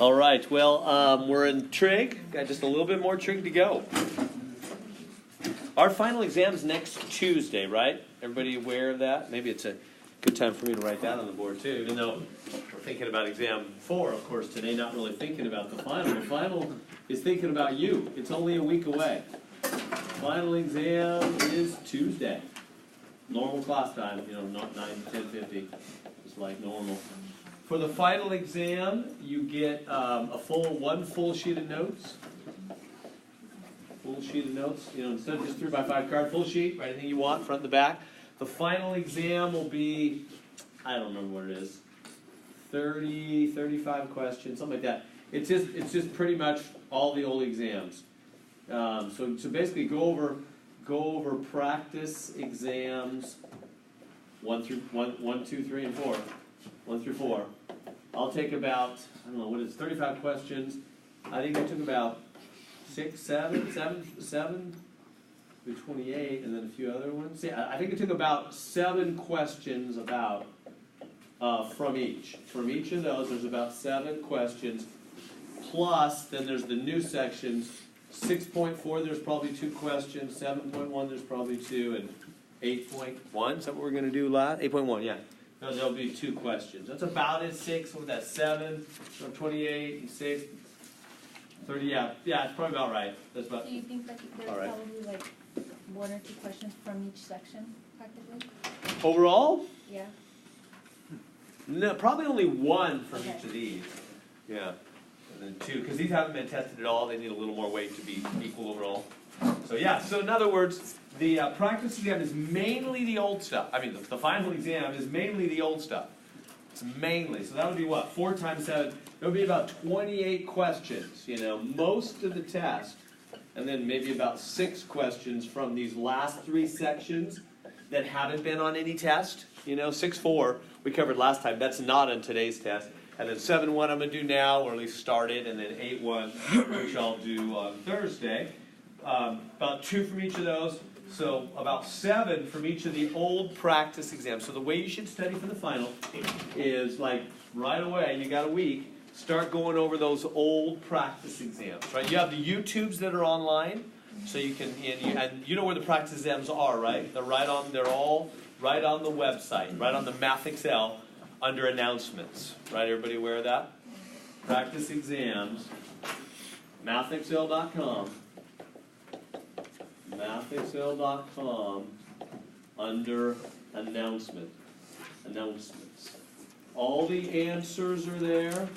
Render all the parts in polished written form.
All right, well, we're in Trig. Got just a little bit more Trig to go. Our final exam is next Tuesday, right? Everybody aware of that? Maybe it's a good time for me to write that on the board too, even though we're thinking about exam 4, of course, today, not really thinking about the final. The final is thinking about you. It's only a week away. Final exam is Tuesday. Normal class time, not 9 to 10:50, just like normal. For the final exam, you get one full sheet of notes. Full sheet of notes, instead of just 3x5 card, full sheet, write anything you want, front and the back. The final exam will be, I don't remember what it is, 30, 35 questions, something like that. It's just pretty much all the old exams. So basically go over practice exams 1, 2, 3, and 4. 1 through 4. I'll take about, 35 questions. I think I took about 7 through 28, and then a few other ones. Yeah, I think it took about 7 questions from each. From each of those, there's about 7 questions. Plus, then there's the new sections. 6.4, there's probably 2 questions. 7.1, there's probably 2, and 8.1. Is that what we're going to do last? 8.1, yeah. No, there'll be 2 questions. That's about it. 6, what was that? 7, 28, and 6, 30. Yeah, it's probably about right. That's about. Do you think that there's probably like 1 or 2 questions from each section, practically? Overall? Yeah. No, probably only 1 from each of these. Yeah, and then 2, because these haven't been tested at all. They need a little more weight to be equal overall. So yeah. So in other words, the practice exam is mainly the old stuff. I mean, the final exam is mainly the old stuff. It's mainly. So that would be what? 4 times 7. It would be about 28 questions. Most of the test, and then maybe about 6 questions from these last 3 sections that haven't been on any test. 6.4 we covered last time. That's not on today's test. And then 7.1 I'm going to do now, or at least start it, and then 8.1, which I'll do on Thursday. About 2 from each of those. So about 7 from each of the old practice exams. So the way you should study for the final is like right away, you got a week, start going over those old practice exams, right? You have the YouTubes that are online, so you can, and you know where the practice exams are, right? They're all right on the website, right on the Math Excel under announcements, right? Everybody aware of that? Practice exams, mathexcel.com. mathexcel.com under announcements. All the answers are there,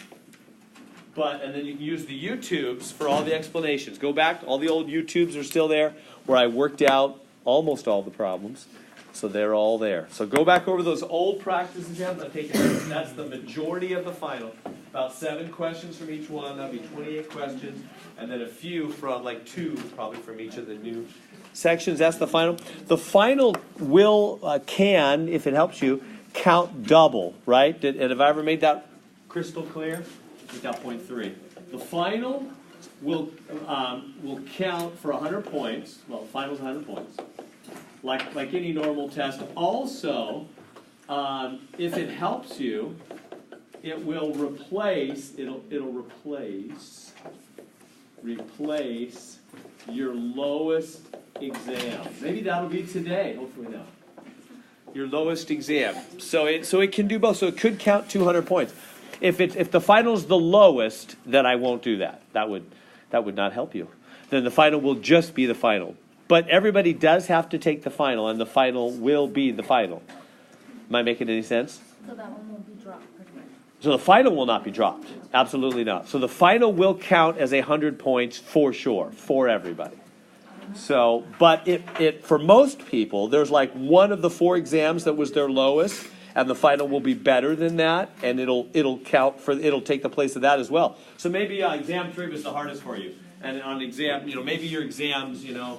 and then you can use the YouTubes for all the explanations. Go back, all the old YouTubes are still there where I worked out almost all the problems. So they're all there. So go back over those old practice exams. I take it that's the majority of the final. About 7 questions from each one. That'll be 28 questions. And then a few from, 2 probably from each of the new sections. That's the final. The final can, if it helps you, count double, right? And have I ever made that crystal clear? Make that 0.3. The final will count for 100 points. Well, the final's 100 points. Like any normal test. Also, if it helps you, it will replace your lowest exam. Maybe that'll be today. Hopefully not. Your lowest exam. So it can do both. So it could count 200 points. If the final's the lowest, then I won't do that. That would not help you. Then the final will just be the final. But everybody does have to take the final, and the final will be the final. Am I making any sense? So that one will be dropped pretty much. So the final will not be dropped. Absolutely not. So the final will count as 100 points for sure, for everybody. So, but it for most people, there's one of the 4 exams that was their lowest, and the final will be better than that, and it'll take the place of that as well. So maybe exam 3 was the hardest for you. And on exam, maybe your exams, exam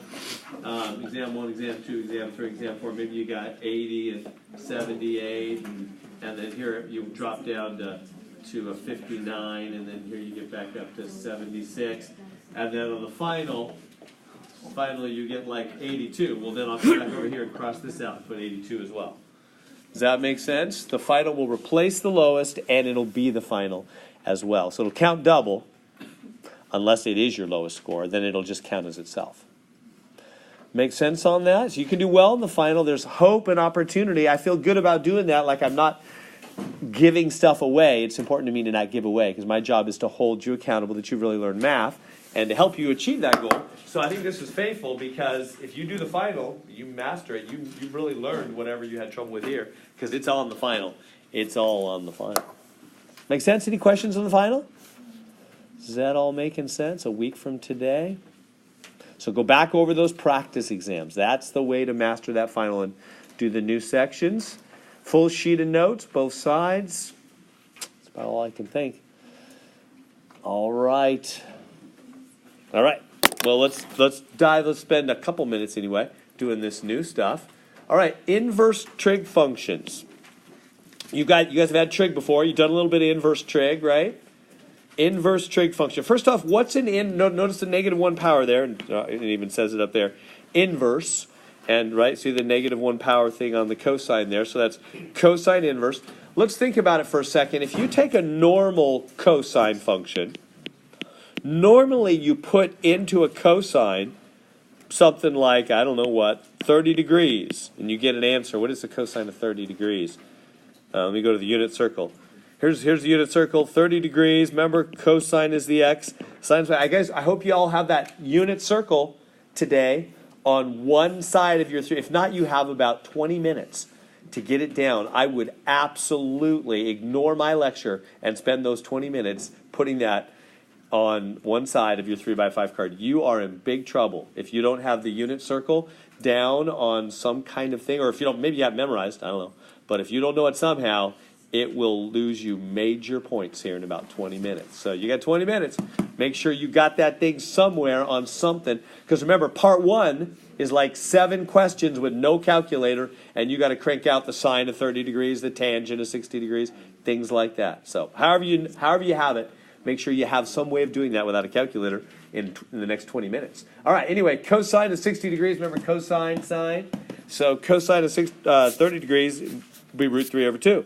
1, exam 2, exam 3, exam 4, maybe you got 80 and 78, and then here you drop down to a 59, and then here you get back up to 76, and then on the final you get 82. Well, then I'll come back over here and cross this out and put 82 as well. Does that make sense? The final will replace the lowest, and it'll be the final as well. So it'll count double, unless it is your lowest score. Then it'll just count as itself. Make sense on that? So you can do well in the final. There's hope and opportunity. I feel good about doing that, like I'm not giving stuff away. It's important to me to not give away, because my job is to hold you accountable that you've really learned math and to help you achieve that goal. So I think this is faithful, because if you do the final, you master it, you've really learned whatever you had trouble with here, because it's all on the final. It's all on the final. Make sense? Any questions on the final? Is that all making sense? A week from today? So go back over those practice exams. That's the way to master that final and do the new sections. Full sheet of notes, both sides. That's about all I can think. All right. All right. Well, let's spend a couple minutes anyway doing this new stuff. All right, inverse trig functions. You guys have had trig before. You've done a little bit of inverse trig, right? Inverse trig function. First off, what's an notice the -1 power there, and it even says it up there. Inverse, and right, see the -1 power thing on the cosine there. So that's cosine inverse. Let's think about it for a second. If you take a normal cosine function, normally you put into a cosine something like, I don't know what, 30 degrees, and you get an answer. What is the cosine of 30 degrees? Let me go to the unit circle. Here's the unit circle, 30 degrees. Remember, cosine is the x. Sine's y. I hope you all have that unit circle today on one side of your three. If not, you have about 20 minutes to get it down. I would absolutely ignore my lecture and spend those 20 minutes putting that on one side of your 3x5 card. You are in big trouble if you don't have the unit circle down on some kind of thing, or if you don't, maybe you have it memorized, I don't know. But if you don't know it somehow, it will lose you major points here in about 20 minutes. So you got 20 minutes. Make sure you got that thing somewhere on something. Because remember, part 1 is like 7 questions with no calculator, and you got to crank out the sine of 30 degrees, the tangent of 60 degrees, things like that. So however you have it, make sure you have some way of doing that without a calculator in the next 20 minutes. All right, anyway, cosine of 60 degrees. Remember cosine, sine? So cosine of 30 degrees would be root 3 over 2.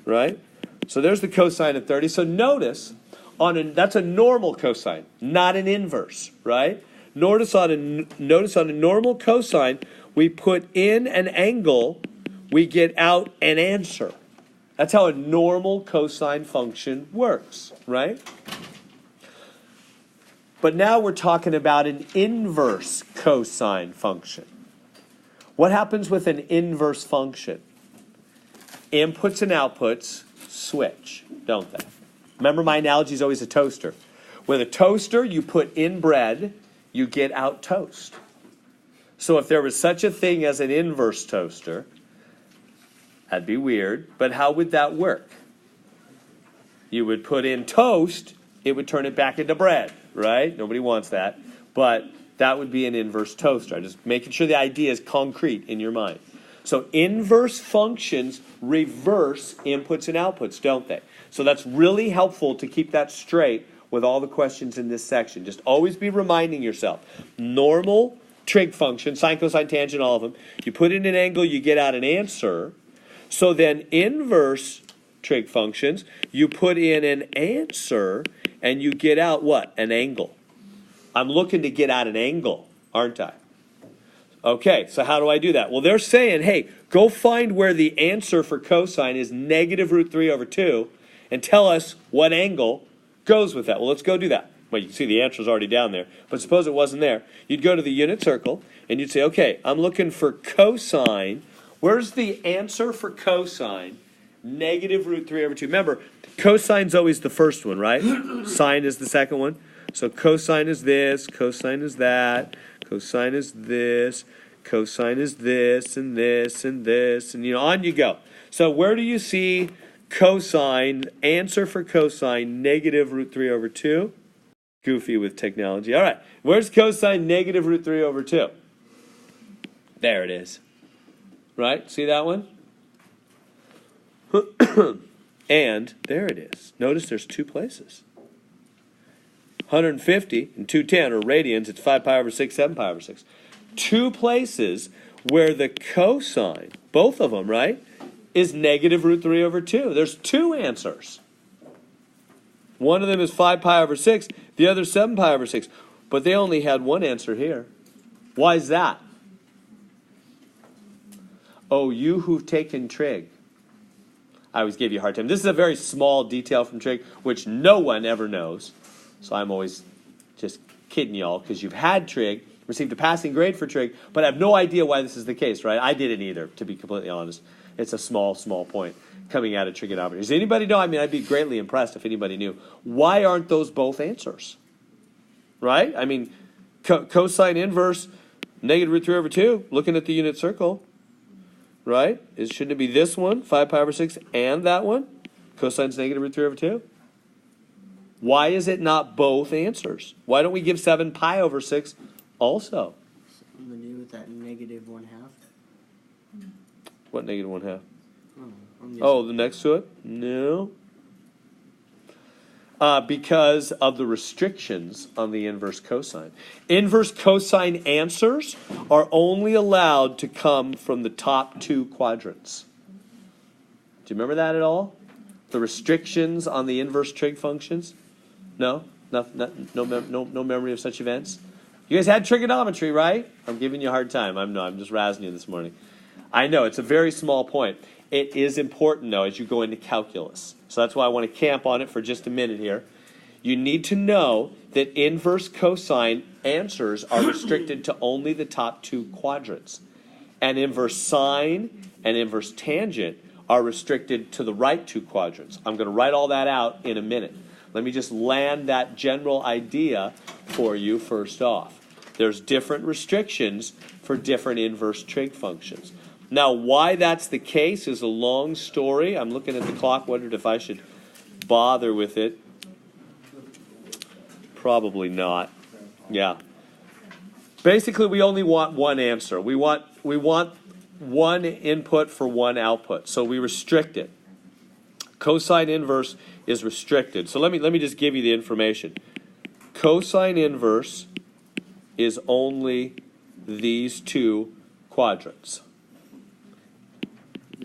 Right? So there's the cosine of 30. So notice, that's a normal cosine, not an inverse, right? Notice on a normal cosine, we put in an angle, we get out an answer. That's how a normal cosine function works, right? But now we're talking about an inverse cosine function. What happens with an inverse function? Inputs and outputs switch, don't they? Remember, my analogy is always a toaster. With a toaster, you put in bread, you get out toast. So if there was such a thing as an inverse toaster, that'd be weird, but how would that work? You would put in toast, it would turn it back into bread, right? Nobody wants that. But that would be an inverse toaster. I'm just making sure the idea is concrete in your mind. So inverse functions reverse inputs and outputs, don't they? So that's really helpful to keep that straight with all the questions in this section. Just always be reminding yourself. Normal trig function, sine, cosine, tangent, all of them. You put in an angle, you get out an answer. So then inverse trig functions, you put in an answer and you get out what? An angle. I'm looking to get out an angle, aren't I? Okay, so how do I do that? Well, they're saying, hey, go find where the answer for cosine is negative root 3 over 2 and tell us what angle goes with that. Well, let's go do that. Well, you can see the answer is already down there. But suppose it wasn't there. You'd go to the unit circle and you'd say, okay, I'm looking for cosine. Where's the answer for cosine? Negative root 3 over 2. Remember, cosine's always the first one, right? Sine is the second one. So cosine is this, cosine is that, cosine is this, cosine is this, and this, and this, and on you go. So where do you see cosine, answer for cosine, negative root 3 over 2? Goofy with technology. All right, where's cosine negative root 3 over 2? There it is. Right, see that one? And there it is. Notice there's 2 places. 150 and 210 are radians. It's 5 pi over 6, 7 pi over 6. 2 places where the cosine, both of them, right, is negative root 3 over 2. There's two answers. One of them is 5 pi over 6. The other is 7 pi over 6. But they only had one answer here. Why is that? Oh, you who've taken trig. I always give you a hard time. This is a very small detail from trig, which no one ever knows. So I'm always just kidding y'all, because you've had trig, received a passing grade for trig, but I have no idea why this is the case, right? I didn't either, to be completely honest. It's a small point coming out of trigonometry. Does anybody know? I mean, I'd be greatly impressed if anybody knew. Why aren't those both answers? Right? I mean, cosine inverse, negative root 3 over 2, looking at the unit circle. Right? Shouldn't it be this one, 5 pi over 6, and that one? Cosine's negative root 3 over 2. Why is it not both answers? Why don't we give 7 pi over 6 also? Something to do with that negative 1/2. What negative 1/2? Oh, The next to it? No. Because of the restrictions on the inverse cosine. Inverse cosine answers are only allowed to come from the top two quadrants. Do you remember that at all? The restrictions on the inverse trig functions? No? No memory of such events? You guys had trigonometry, right? I'm giving you a hard time. I'm just razzing you this morning. I know, it's a very small point. It is important, though, as you go into calculus. So that's why I want to camp on it for just a minute here. You need to know that inverse cosine answers are restricted to only the top two quadrants. And inverse sine and inverse tangent are restricted to the right two quadrants. I'm going to write all that out in a minute. Let me just land that general idea for you first off. There's different restrictions for different inverse trig functions. Now, why that's the case is a long story. I'm looking at the clock, wondered if I should bother with it. Probably not. Yeah. Basically, we only want one answer. We want one input for one output. So we restrict it. Cosine inverse is restricted. So let me just give you the information. Cosine inverse is only these two quadrants.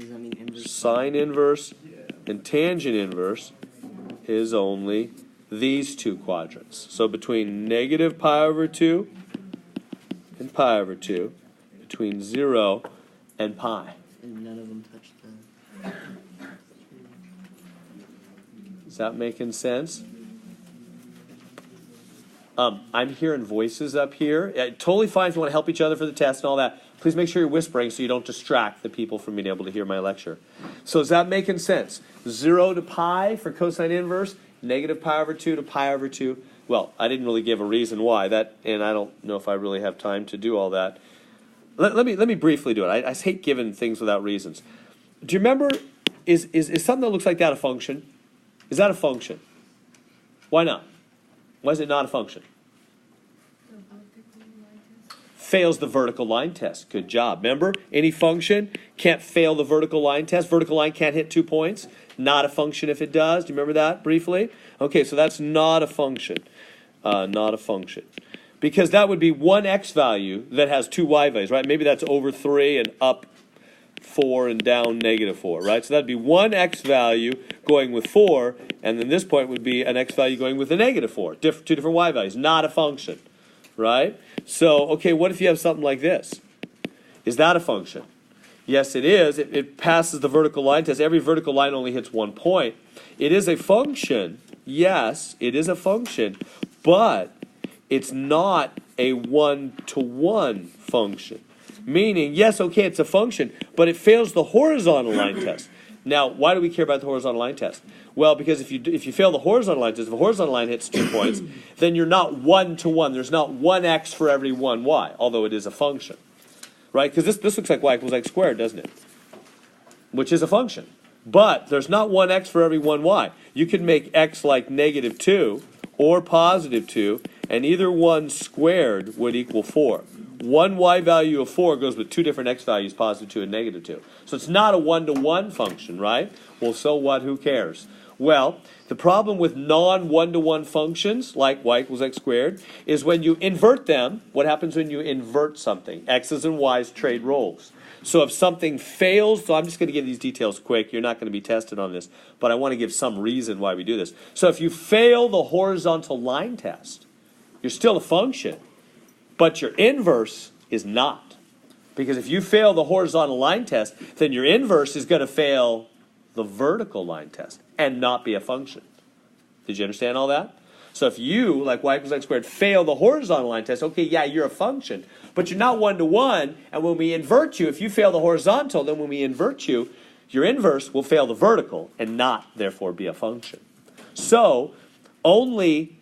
does that mean inverse? Sine inverse and tangent inverse is only these two quadrants. So between negative pi over 2 and pi over 2, between 0 and pi. And none of them touch the... Is that making sense? I'm hearing voices up here. Totally fine if you want to help each other for the test and all that. Please make sure you're whispering so you don't distract the people from being able to hear my lecture. So is that making sense? 0 to pi for cosine inverse, negative pi over 2 to pi over 2. Well, I didn't really give a reason why, and I don't know if I really have time to do all that. Let me briefly do it. I hate giving things without reasons. Do you remember, is something that looks like that a function? Is that a function? Why not? Why is it not a function? Fails the vertical line test. Good job. Remember, any function can't fail the vertical line test. Vertical line can't hit 2 points. Not a function if it does. Do you remember that briefly? Okay, so that's not a function. Not a function. Because that would be one x value that has two y values, right? Maybe that's over 3 and up 4 and down negative 4, right? So that'd be one x value going with 4, and then this point would be an x value going with a negative 4. Two different y values. Not a function, right? So, okay, what if you have something like this? Is that a function? Yes, it is. It passes the vertical line test. Every vertical line only hits 1 point. It is a function. Yes, it is a function, but it's not a one-to-one function. Meaning, yes, okay, it's a function, but it fails the horizontal line test. Now, why do we care about the horizontal line test? Well, because if you fail the horizontal line test, if a horizontal line hits 2 points, then you're not one-to-one. There's not one x for every one y, although it is a function. Right? Because this looks like y equals x squared, doesn't it? Which is a function. But there's not one x for every one y. You could make x like negative 2 or positive 2, and either one squared would equal 4. One y value of 4 goes with two different x values, positive 2 and negative 2. So it's not a one-to-one function, right? Well, so what? Who cares? Well, the problem with non-one-to-one functions, like y equals x squared, is when you invert them, what happens when you invert something? X's and y's trade roles. So if something fails, so I'm just going to give these details quick. You're not going to be tested on this, but I want to give some reason why we do this. So if you fail the horizontal line test, you're still a function, but your inverse is not. Because if you fail the horizontal line test, then your inverse is going to fail the vertical line test and not be a function. Did you understand all that? So if you, like y equals x squared, fail the horizontal line test, okay, yeah, you're a function, but you're not one-to-one, and when we invert you, if you fail the horizontal, then when we invert you, your inverse will fail the vertical and not, therefore, be a function. So only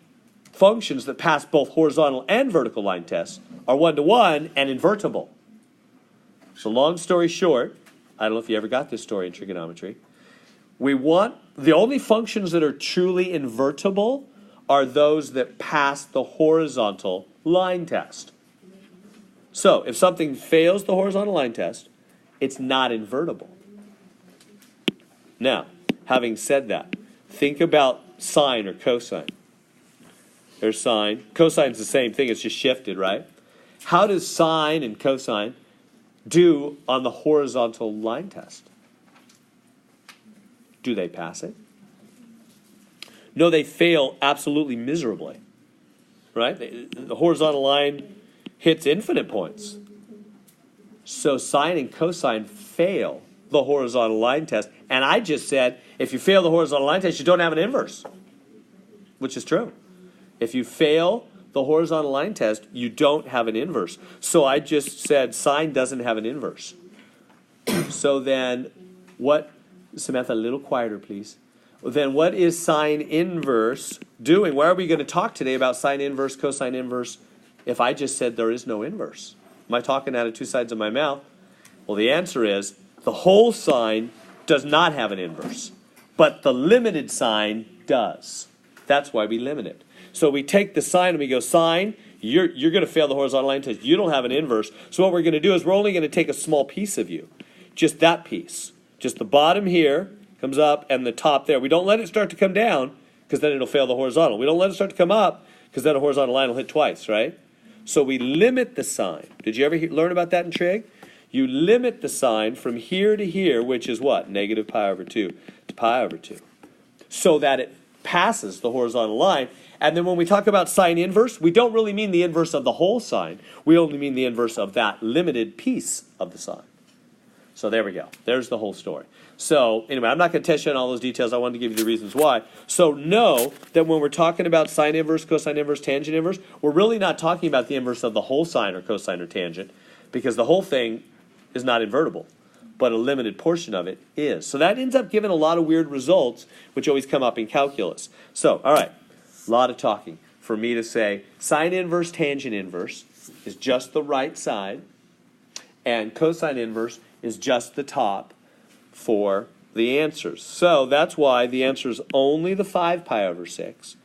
functions that pass both horizontal and vertical line tests are one-to-one and invertible. So long story short, I don't know if you ever got this story in trigonometry, we want, the only functions that are truly invertible are those that pass the horizontal line test. So if something fails the horizontal line test, it's not invertible. Now, having said that, think about sine or cosine. There's sine. Cosine's the same thing, it's just shifted, right? How does sine and cosine do on the horizontal line test? Do they pass it? No, they fail absolutely miserably, right? The horizontal line hits infinite points. So sine and cosine fail the horizontal line test. And I just said, if you fail the horizontal line test, you don't have an inverse, which is true. If you fail the horizontal line test, you don't have an inverse. So I just said sine doesn't have an inverse. So then what, Samantha, a little quieter, please. Then what is sine inverse doing? Why are we going to talk today about sine inverse, cosine inverse, if I just said there is no inverse? Am I talking out of two sides of my mouth? Well, the answer is the whole sign does not have an inverse, but the limited sign does. That's why we limit it. So we take the sign and we go, sine, you're going to fail the horizontal line test. You don't have an inverse. So what we're going to do is we're only going to take a small piece of you, just that piece, just the bottom here comes up and the top there. We don't let it start to come down because then it'll fail the horizontal. We don't let it start to come up because then a horizontal line will hit twice, right? So we limit the sign. Did you ever learn about that in trig? You limit the sign from here to here, which is what? Negative pi over 2 to pi over 2. So that it passes the horizontal line. And then when we talk about sine inverse, we don't really mean the inverse of the whole sign. We only mean the inverse of that limited piece of the sign. So there we go. There's the whole story. So anyway, I'm not going to test you on all those details. I wanted to give you the reasons why. So know that when we're talking about sine inverse, cosine inverse, tangent inverse, we're really not talking about the inverse of the whole sine or cosine or tangent, because the whole thing is not invertible, but a limited portion of it is. So that ends up giving a lot of weird results, which always come up in calculus. So, all right, a lot of talking for me to say sine inverse, tangent inverse is just the right side, and cosine inverse is just the top for the answers. So that's why the answer is only the 5 pi over 6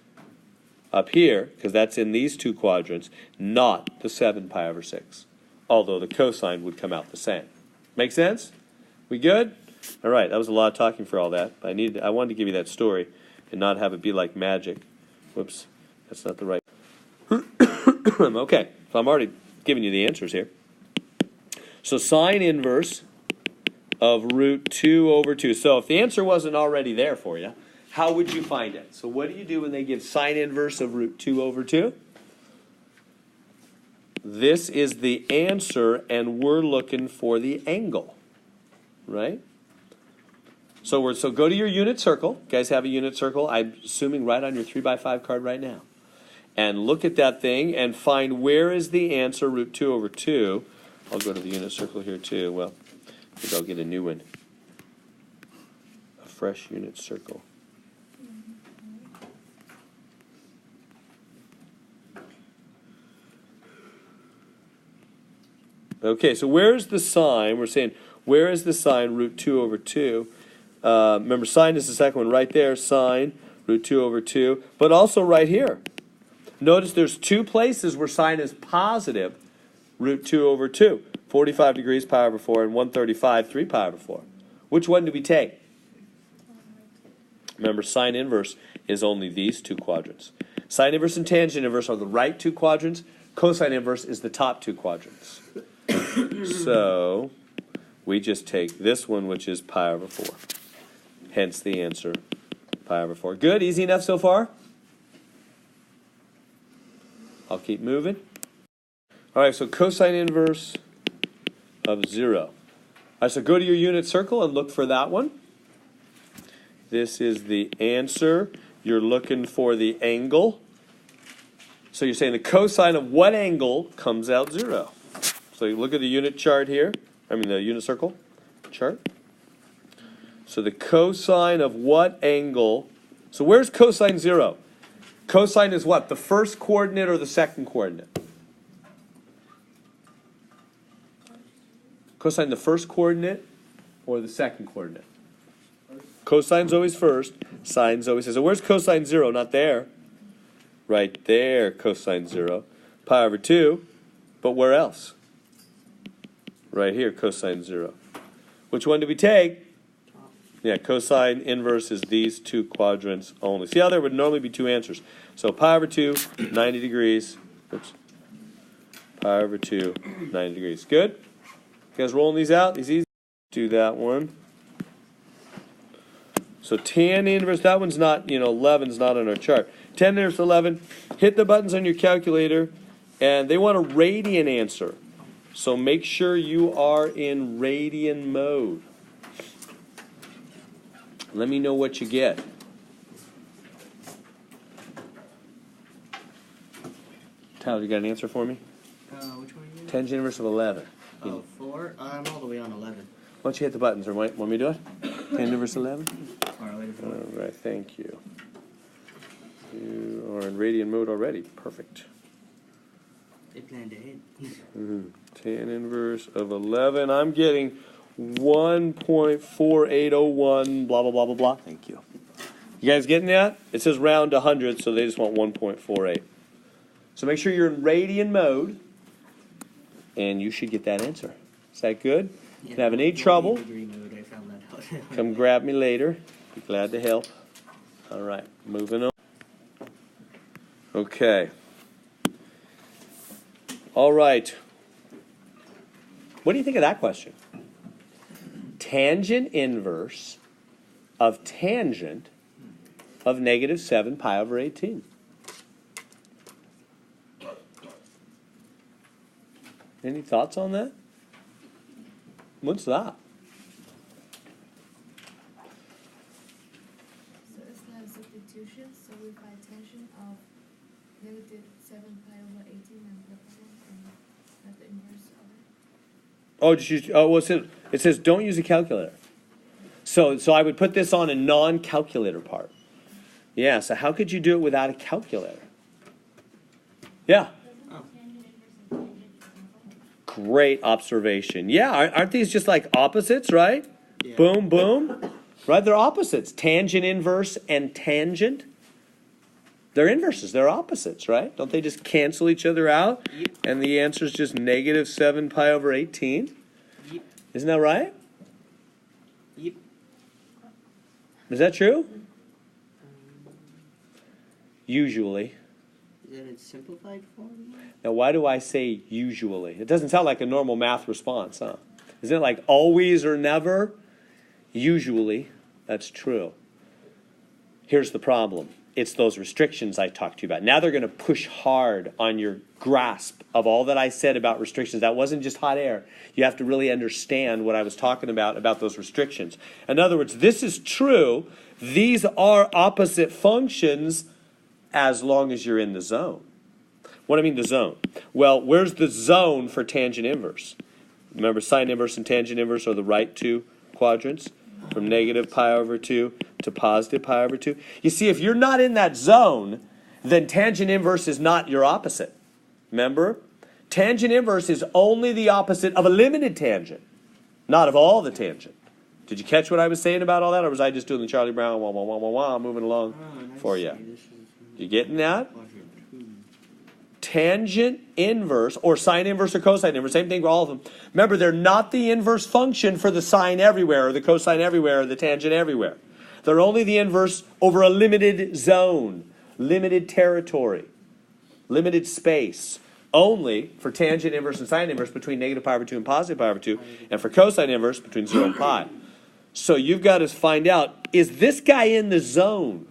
up here, because that's in these two quadrants, not the 7 pi over 6, although the cosine would come out the same. Make sense? We good? All right, that was a lot of talking for all that. But I wanted to give you that story and not have it be like magic. Whoops, that's not the right. Okay, so I'm already giving you the answers here. So sine inverse of root 2 over 2. So if the answer wasn't already there for you, how would you find it? So what do you do when they give sine inverse of root 2 over 2? This is the answer, and we're looking for the angle, right? So go to your unit circle. You guys have a unit circle, I'm assuming right on your 3x5 card right now. And look at that thing and find where is the answer, root 2 over 2. I'll go to the unit circle here too. Well, maybe I'll get a new one. A fresh unit circle. Okay, so where's the sine? We're saying, where is the sine, root 2 over 2? Remember, sine is the second one right there, sine, root 2 over 2, but also right here. Notice there's two places where sine is positive, root 2 over 2. 45 degrees, pi over 4, and 135, 3 pi over 4. Which one do we take? Remember, sine inverse is only these two quadrants. Sine inverse and tangent inverse are the right two quadrants. Cosine inverse is the top two quadrants. So we just take this one, which is pi over 4. Hence the answer, pi over 4. Good, easy enough so far? I'll keep moving. All right, so cosine inverse of 0. All right, so go to your unit circle and look for that one. This is the answer. You're looking for the angle. So you're saying the cosine of what angle comes out 0? So you look at the unit chart here. The unit circle chart. So the cosine of what angle? So where's cosine 0? Cosine is what? The first coordinate or the second coordinate? Cosine the first coordinate or the second coordinate? Cosine's always first. Sine's always second. So where's cosine 0? Not there. Right there, cosine 0. Pi over 2. But where else? Right here, cosine 0. Which one do we take? Yeah, cosine inverse is these two quadrants only. See how there would normally be two answers. So pi over 2, 90 degrees. Oops. Pi over 2, 90 degrees. Good? You guys rolling these out? These easy? Do that one. So tan inverse, that one's not, 11's not on our chart. Tan inverse 11, hit the buttons on your calculator, and they want a radian answer. So make sure you are in radian mode. Let me know what you get. Tyler, you got an answer for me? Which one again? Tangent inverse of 11. Oh, 4? I'm all the way on 11. Why don't you hit the buttons, or want me to do it? Tangent inverse 11? Correlated 4. All right, thank you. You are in radian mode already. Perfect. They planned ahead. Tan inverse of 11. I'm getting 1.4801, blah, blah, blah, blah, blah. Thank you. You guys getting that? It says round to 100, so they just want 1.48. So make sure you're in radian mode, and you should get that answer. Is that good? If you have any trouble, Mode, I found that out. come grab me later. Be glad to help. All right, moving on. Okay. All right. What do you think of that question? Tangent inverse of tangent of negative 7 pi over 18. Any thoughts on that? What's that? So it's not a substitution, so we find tangent of negative 7 pi over 18 and the problem and not the inverse of it. Oh, just use, it says don't use a calculator. So I would put this on a non-calculator part. Yeah, so how could you do it without a calculator? Yeah. Great observation. Yeah, aren't these just like opposites, right? Yeah. Boom, boom. Right, they're opposites. Tangent inverse and tangent. They're inverses. They're opposites, right? Don't they just cancel each other out? Yep. And the answer is just negative 7 pi over 18. Yep. Isn't that right? Yep. Is that true? Usually. Is that in simplified form? Now, why do I say usually? It doesn't sound like a normal math response, huh? Isn't it like always or never? Usually, that's true. Here's the problem. It's those restrictions I talked to you about. Now they're going to push hard on your grasp of all that I said about restrictions. That wasn't just hot air. You have to really understand what I was talking about those restrictions. In other words, this is true. These are opposite functions as long as you're in the zone. What do I mean the zone? Well, where's the zone for tangent inverse? Remember, sine inverse and tangent inverse are the right two quadrants, from negative pi over 2 to positive pi over 2. You see, if you're not in that zone, then tangent inverse is not your opposite. Remember? Tangent inverse is only the opposite of a limited tangent, not of all the tangent. Did you catch what I was saying about all that, or was I just doing the Charlie Brown, wah, wah, wah, wah, wah, moving along for you? You getting that? Tangent inverse, or sine inverse or cosine inverse, same thing for all of them. Remember, they're not the inverse function for the sine everywhere, or the cosine everywhere, or the tangent everywhere. They're only the inverse over a limited zone, limited territory, limited space, only for tangent inverse and sine inverse between negative pi over 2 and positive pi over 2, and for cosine inverse between 0 and pi. So you've got to find out, is this guy in the zone?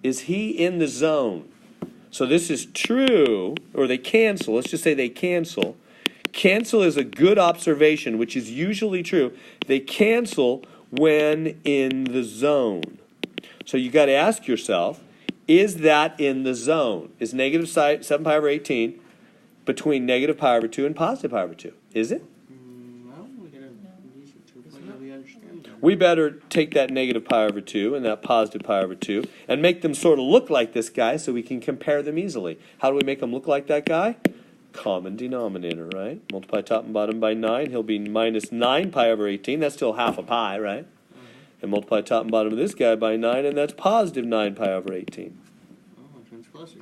Is he in the zone? So this is true, or they cancel. Let's just say they cancel. Cancel is a good observation, which is usually true. They cancel when in the zone. So you got to ask yourself, is that in the zone? Is negative 7 pi over 18 between negative pi over 2 and positive pi over 2? Is it? Well, we gotta use it to a point that we understand that. We better take that negative pi over 2 and that positive pi over 2 and make them sort of look like this guy so we can compare them easily. How do we make them look like that guy? Common denominator, right? Multiply top and bottom by 9. He'll be minus 9 pi over 18. That's still half a pi, right? And multiply top and bottom of this guy by 9, and that's positive 9 pi over 18. Oh, it turns closer.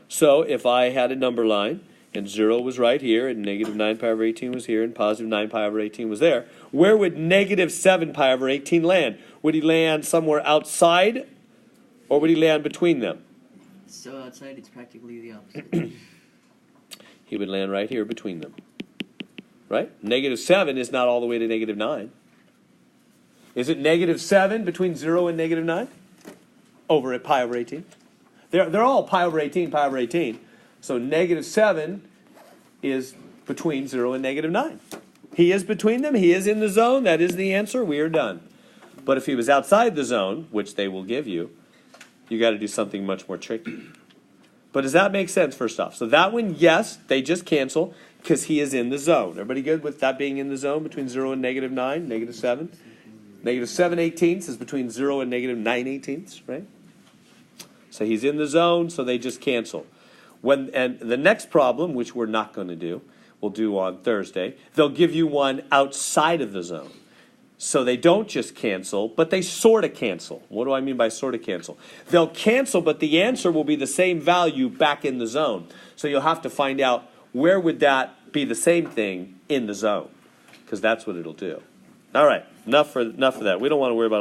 So if I had a number line, and 0 was right here, and negative 9 pi over 18 was here, and positive 9 pi over 18 was there, where would negative 7 pi over 18 land? Would he land somewhere outside, or would he land between them? So outside, it's practically the opposite. He would land right here between them. Right? Negative 7 is not all the way to negative 9. Is it negative 7 between 0 and negative 9? Over at pi over 18? They're all pi over 18, pi over 18. So negative 7 is between 0 and negative 9. He is between them. He is in the zone. That is the answer. We are done. But if he was outside the zone, which they will give you, you got to do something much more tricky. But does that make sense, first off? So that one, yes, they just cancel because he is in the zone. Everybody good with that being in the zone between 0 and negative 9, negative 7? Negative 7/18 is between 0 and negative 9/18, right? So he's in the zone, so they just cancel. And the next problem, which we're not going to do, we'll do on Thursday, they'll give you one outside of the zone. So they don't just cancel, but they sort of cancel. What do I mean by sort of cancel? They'll cancel, but the answer will be the same value back in the zone. So you'll have to find out where would that be the same thing in the zone, because that's what it'll do. All right, enough for that. We don't want to worry about